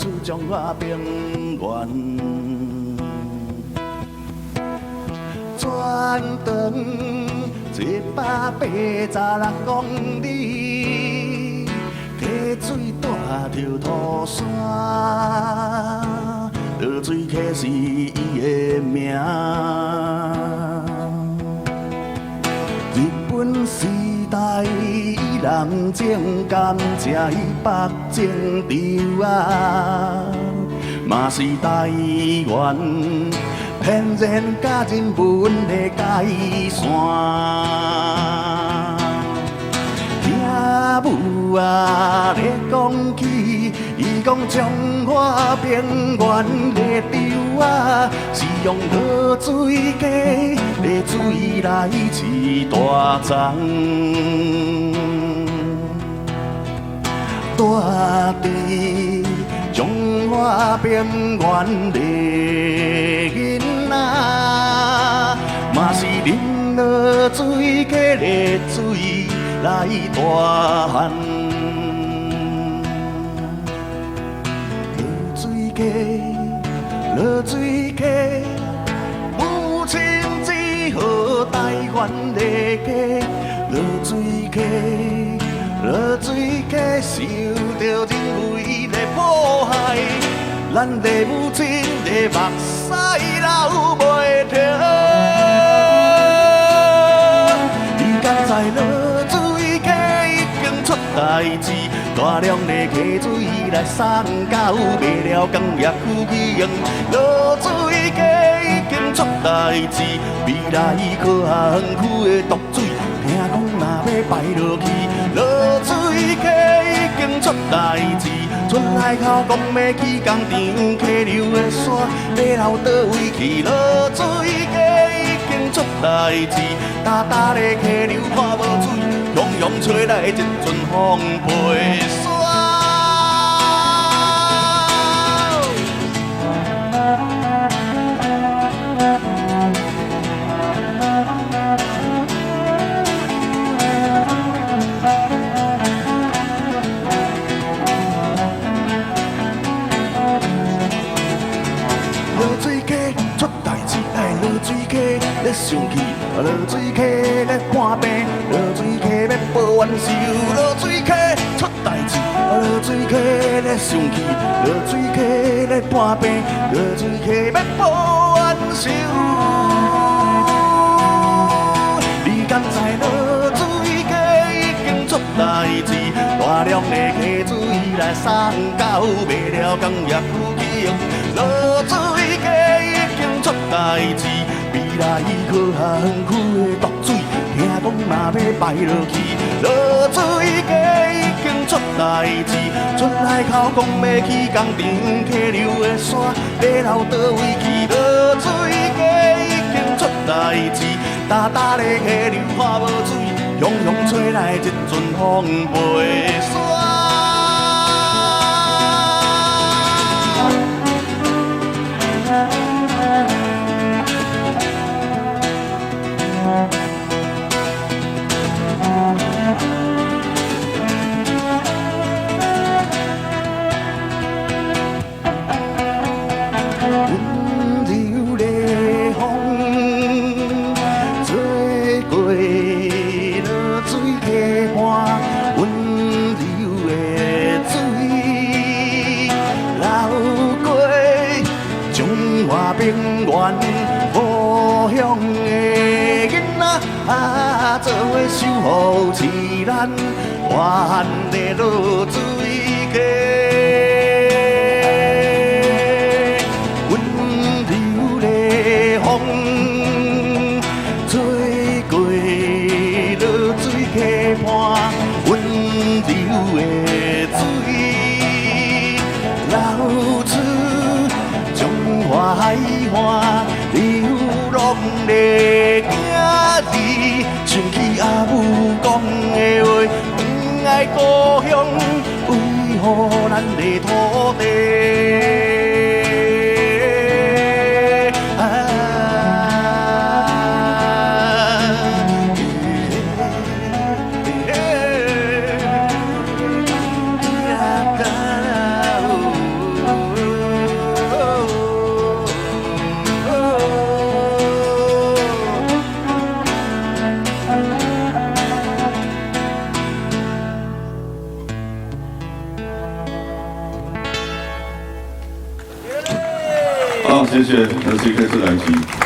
处将我平原。转长186公里，溪水带着土山，落水溪是伊的名。日本时代南征甘蔗伊北征潮啊，嘛是台湾天然甲人文的界线。听母啊咧讲起，伊讲中华平原的潮啊，是用落水溪的水来饲大丛。住伫中华平原的囡仔，嘛是啉落水溪的水来大汉。落水溪，母亲只好台湾的家。落水溪，落水溪，受到人为的迫害，咱的母亲的目屎流袂停。你敢知落水溪已经出代志？大量的溪水来送到卖了工业区用，落水溪已经出代志，未来科学园区的毒水，听讲嘛要排落去。落水溪已经出代志，出海口讲要去工厂，溪流的山要流倒位去？落水溪已经出代志，大大的溪流看无水，洋洋吹来一阵风飞沙。咧生气，落水溪咧看病，落水溪要报冤仇，落水溪出代志，落水溪咧生气，落水溪咧看病，落水溪要报冤仇。你敢知落水溪已经出代志，大量的溪水来送到卖了工业区用，落水溪已经出代志。未来科学园区的毒水，听讲嘛要排落去。落水溪已经出代志，出海口讲要去工厂，溪流的山要流倒位去？落水溪已经出代志，大大的溪流看无水，洋洋吹来一阵风飞沙。平原故乡的囡仔，做伙守护自然，原的落水溪。温柔的风吹过落水溪畔，温柔的水流出中华海岸，流浪的囝儿，想起阿母讲的话，不爱故乡，维护咱的土地。好，谢谢，那 CK 这两集。